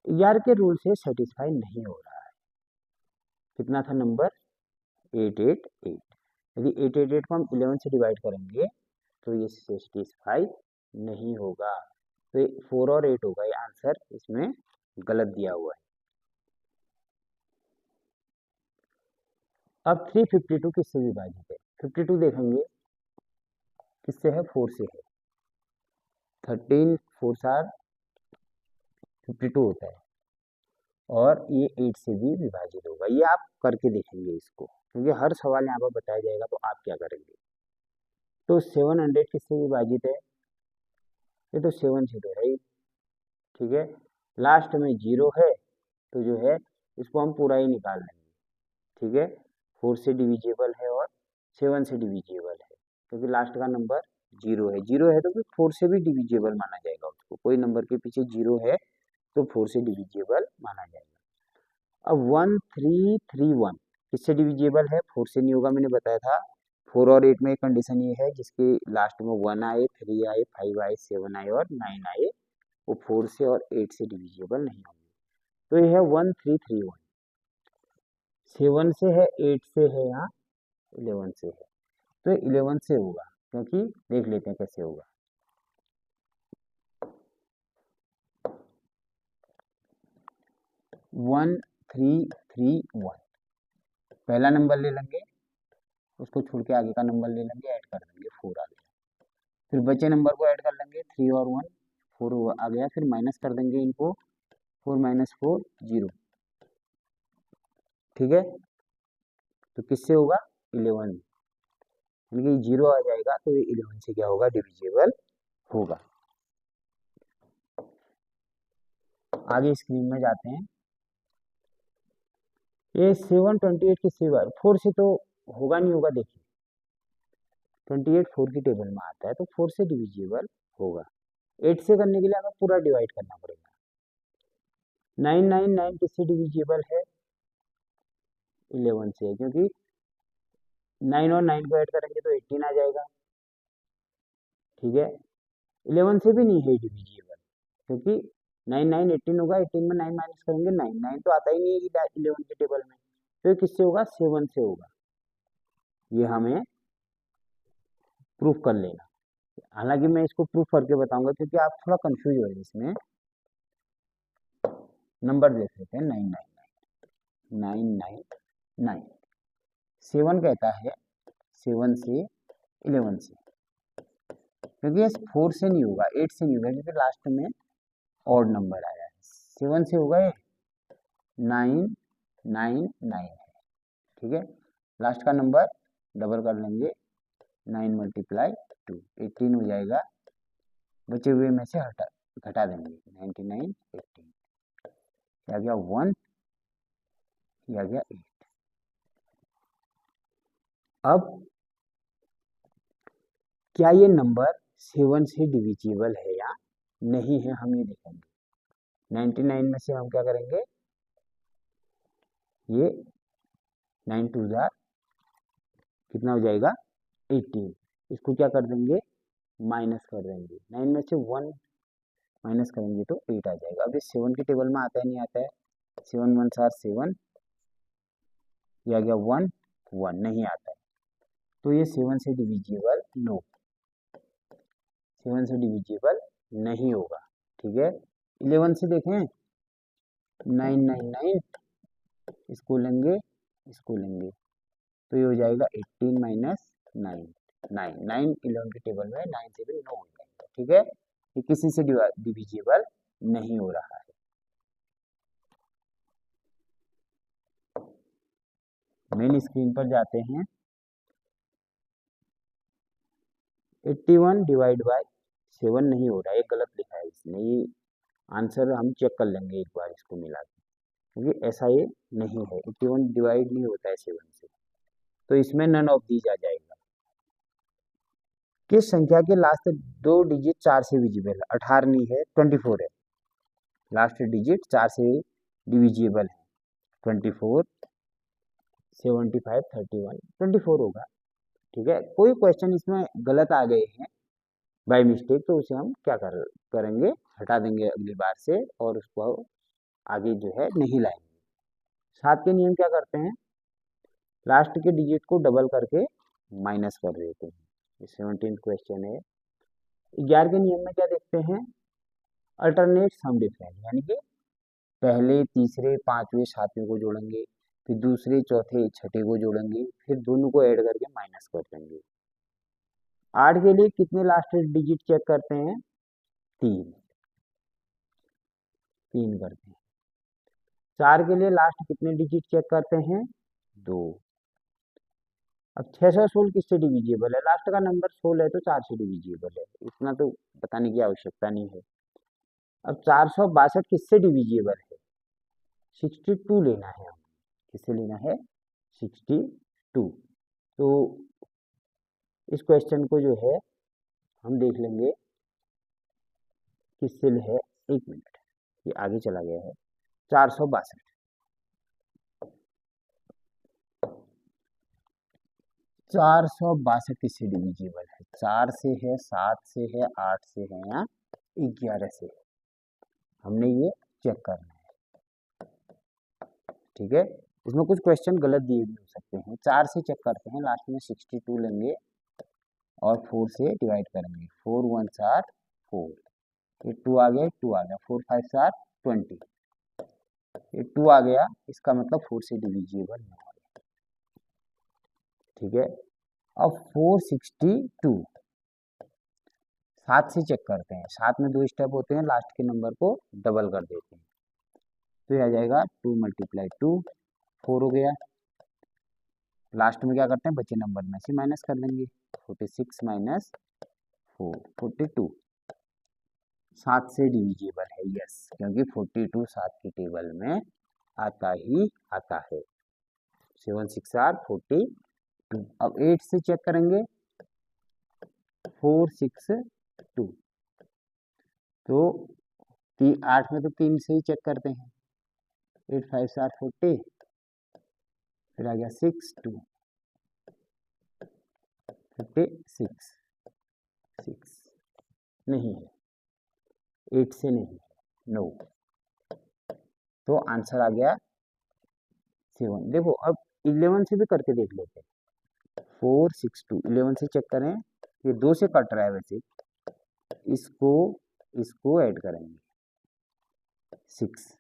यार के रूल से सेटिस्फाई नहीं हो रहा है। कितना था नंबर, 888। यदि 888 को हम 11 से डिवाइड करेंगे तो ये सेटिस्फाई नहीं होगा, तो ये 4 और 8 होगा, ये आंसर इसमें गलत दिया हुआ है। अब 352 किससे विभाजित है, 52 देखेंगे किससे है, 4 से है, 13 4 आर 52 होता है, और ये 8 से भी विभाजित होगा। ये आप करके देखेंगे इसको, क्योंकि हर सवाल यहाँ पर बताया जाएगा, तो आप क्या करेंगे। तो 700 किससे विभाजित है, ये तो 7 से तो है ही, ठीक है। लास्ट में 0 है तो जो है इसको हम पूरा ही निकाल लेंगे, ठीक है। 4 से डिविजिबल है और 7 से डिविजिबल है, क्योंकि लास्ट का नंबर 0 है। 0 है तो फिर 4 से भी डिविजिबल माना जाएगा उसको, कोई नंबर के पीछे 0 है तो 4 से डिविजिबल माना जाएगा। अब 1331 किससे डिविजिबल है, 4 से नहीं होगा, मैंने बताया था। 4 और 8 में कंडीशन ये है जिसके लास्ट में 1 आए, 3 आए, 5 आए, 7 आए और 9 आए, वो 4 से और 8 से डिविजिबल नहीं होंगे। तो ये है 1331, 7 से है, 8 से है, यहाँ 11 से है, तो 11 से होगा, क्योंकि देख लेते हैं कैसे होगा। 1331, पहला नंबर ले लेंगे, उसको छोड़ के आगे का नंबर ले लेंगे, ऐड कर देंगे, 4 आ गया। फिर बचे नंबर को ऐड कर लेंगे, 3 और 1 4 आ गया, फिर माइनस कर देंगे इनको, 4 माइनस 4 0, ठीक है। तो किससे होगा, 11, यानी कि 0 आ जाएगा, तो ये 11 से क्या होगा, डिविजिबल होगा। आगे स्क्रीन में जाते हैं, ये 728 किससे, 4 से तो होगा नहीं होगा, देखिए 28 4 की टेबल में आता है, तो 4 से डिविजिबल होगा। 8 से करने के लिए हमें पूरा डिवाइड करना पड़ेगा। 9 किससे डिविजिबल है? 11 से, क्योंकि 9 और 9 को ऐड करेंगे तो 18 आ जाएगा। ठीक है, 11 से भी नहीं है डिविजिबल, क्योंकि 9 होगा, 18 में 9 माइनस करेंगे 9 तो आता ही नहीं है 11 के टेबल में, तो ये किससे होगा? 7 से होगा। ये हमें प्रूफ कर लेना। हालांकि मैं इसको प्रूफ करके बताऊंगा, क्योंकि आप थोड़ा कंफ्यूज हो रहे हैं इसमें। नंबर देख लेते हैं, 999 7 कहता है 7 से 11 से, क्योंकि ये 4 से नहीं होगा, 8 से नहीं होगा, क्योंकि लास्ट में ऑड नंबर आया है। 7 से होगा ये 999 है। ठीक है, लास्ट का नंबर डबल कर लेंगे, 9 मल्टीप्लाई 2 18 हो जाएगा। बचे हुए में से घटा देंगे 99 18, क्या गया 1, या गया 8। अब क्या ये नंबर 7 से डिविजिबल है या नहीं है, हम ये देखेंगे। 99 में से हम क्या करेंगे, ये 9 2 जार कितना हो जाएगा 18, इसको क्या कर देंगे, माइनस कर देंगे। 9 में से 1 माइनस करेंगे तो 8 आ जाएगा। अब ये 7 के टेबल में आता है नहीं आता है? 7 1 7, या गया 1 1 नहीं आता है, तो ये 7 से डिविजिबल नो, 7 से डिविजिबल नहीं होगा। ठीक है, 11 से देखें, 999 इसको लेंगे, इसको लेंगे, तो ये हो जाएगा 18 माइनस 9 9 11 के टेबल में 9 से भी 9 हो जाएगा। ठीक है, ये किसी से डिविजिबल नहीं हो रहा है। मेन स्क्रीन पर जाते हैं, 81 डिवाइड बाय 7 नहीं हो रहा है, ये गलत लिखा है इसमें। ये आंसर हम चेक कर लेंगे एक बार इसको मिला के, क्योंकि ऐसा ये नहीं है, 81 डिवाइड नहीं होता है 7 से, तो इसमें नन ऑफ दीज आ जाएगा। किस संख्या के लास्ट 2 डिजिट 4 से डिविजिबल है? 18 नहीं है, 24 है। लास्ट डिजिट 4 से डिविजिबल है, 24 75 31 24 होगा। ठीक है, कोई क्वेश्चन इसमें गलत आ गए हैं बाय मिस्टेक, तो उसे हम क्या करेंगे, हटा देंगे अगली बार से, और उसको आगे जो है नहीं लाएंगे। 7 के नियम क्या करते हैं, लास्ट के डिजिट को डबल करके माइनस कर देते हैं। 17 क्वेश्चन है। 11 के नियम में क्या देखते हैं, अल्टरनेट सम डिफरेंस, यानी कि पहले तीसरे पांचवें सातवें को जोड़ेंगे, फिर दूसरे चौथे छठे को जोड़ेंगे, फिर दोनों को ऐड करके माइनस कर देंगे। 8 के लिए कितने लास्ट डिजिट चेक करते हैं, 3 3 करते हैं। 4 के लिए लास्ट कितने डिजिट चेक करते हैं, 2। अब 616 किससे डिविजिबल है, लास्ट का नंबर 16 है तो 4 से डिविजिबल है, इतना तो बताने की आवश्यकता नहीं है। अब 462 किससे डिविजिबल है, 62 लेना है हमें, किससे लेना है, 62। तो इस क्वेश्चन को जो है हम देख लेंगे किससे है, 1 मिनट, ये आगे चला गया है। 462 462 किससे डिविजिबल है, 4 से है, 7 से है, 8 से है, या 11 से है, हमने ये चेक करना है। ठीक है, इसमें कुछ क्वेश्चन गलत दिए भी हो सकते हैं। 4 से चेक करते हैं, लास्ट में 62 लेंगे और 4 से डिवाइड करेंगे, 4 1 4, ये 2 आ गया, 2 आ गया, 4 5 20, ये 2 आ गया, इसका मतलब 4 से डिविजिबल नहीं है। ठीक है, अब 462 7 से चेक करते हैं, 7 में 2 स्टेप होते हैं, लास्ट के नंबर को डबल कर देते हैं, तो ये आ जाएगा 2 मल्टीप्लाई 2 4 हो गया। लास्ट में क्या करते हैं, बचे नंबर में से माइनस कर देंगे, 46 माइनस 4 42, 7 से डिविजिबल है, यस, क्योंकि 42 7 के टेबल में आता ही आता है। 7 6 42। अब 8 से चेक करेंगे, 4 6 2, तो 8 में तो 3 से ही चेक करते हैं, 8 5 से 8 40, फिर आ गया 6 2 56, 6 नहीं है, 8 से नहीं है, नो। तो आंसर आ गया 7। देखो अब 11 से भी करके देख लेते हैं। 4 6 2, 11 से चेक करें, ये 2 से कट रहा है वैसे, इसको ऐड करेंगे 6,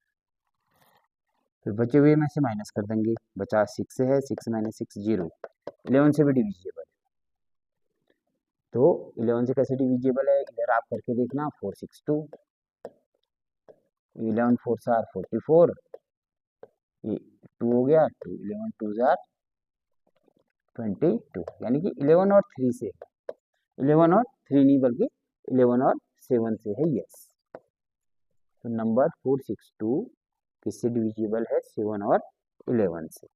फिर बचे हुए में से माइनस कर देंगे, बचा 6 है, 6 माइनस 6 0। 11 से भी डिविजिबल है, तो 11 से कैसे डिविजिबल है, इधर आप करके देखना। 4 6 2, 11 4 4 44, ये 2 हो गया, 2 11 2 जार 22, यानी कि 11 और 3 से, 11 और 3 नहीं बल्कि 11 और 7 से है, यस। तो नंबर 462 किससे डिविजिबल है, 7 और 11 से।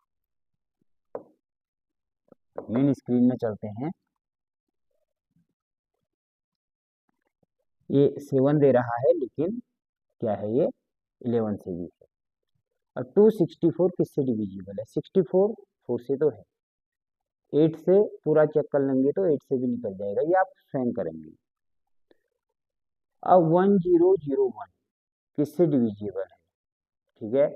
मेन स्क्रीन में चलते हैं, ये 7 दे रहा है लेकिन क्या है, ये 11 से भी है। और 264 किससे डिविजिबल है, 64 4 से तो है, 8 से पूरा चेक कर लेंगे तो 8 से भी निकल जाएगा, ये आप स्वयं करेंगे। अब 1001 किससे डिविजिबल है, ठीक है,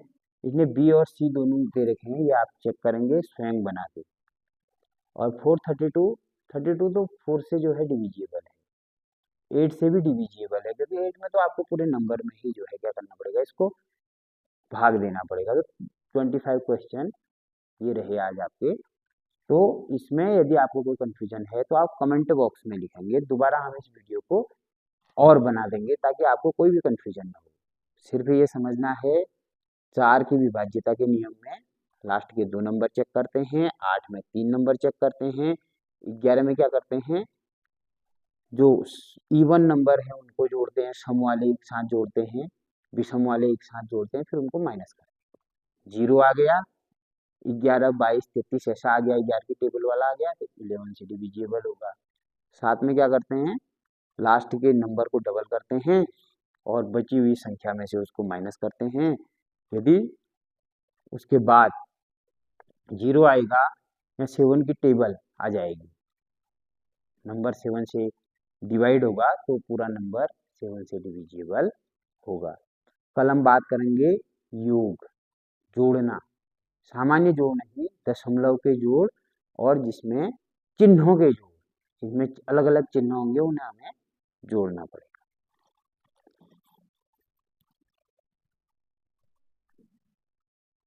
इसमें बी और सी दोनों दे रखे हैं, ये आप चेक करेंगे स्वयं बना के। और 432 तो 4 से जो है डिविजिबल है, 8 से भी डिविजिबल है, क्योंकि 8 में तो आपको पूरे नंबर में ही जो है क्या करना पड़ेगा, इसको भाग देना पड़ेगा। तो 25 क्वेश्चन ये रहे आज आपके। तो इसमें यदि आपको कोई कंफ्यूजन है तो आप कमेंट बॉक्स में लिखेंगे, दोबारा हम इस वीडियो को और बना देंगे ताकि आपको कोई भी कंफ्यूजन ना हो। सिर्फ ये समझना है, 4 की विभाज्यता के नियम में लास्ट के 2 नंबर चेक करते हैं, 8 में 3 नंबर चेक करते हैं, 11 में क्या करते हैं, जो इवन नंबर है उनको जोड़ते हैं, सम वाले एक साथ जोड़ते हैं, विषम वाले एक साथ जोड़ते हैं, फिर उनको माइनस करते हैं। 0 आ गया, 11 22 33 ऐसा आ गया, 11 की टेबल वाला आ गया, तो 11 से डिविजिबल होगा। साथ में क्या करते हैं, लास्ट के नंबर को डबल करते हैं और बची हुई संख्या में से उसको माइनस करते हैं। यदि उसके बाद 0 आएगा या 7 की टेबल आ जाएगी, नंबर 7 से डिवाइड होगा तो पूरा नंबर 7 से डिविजिबल होगा। कल हम बात करेंगे योग, जोड़ना, सामान्य जोड़ नहीं, दशमलव के जोड़ और जिसमें चिन्हों के जोड़, जिसमें अलग अलग चिन्ह होंगे उन्हें हमें जोड़ना पड़ेगा।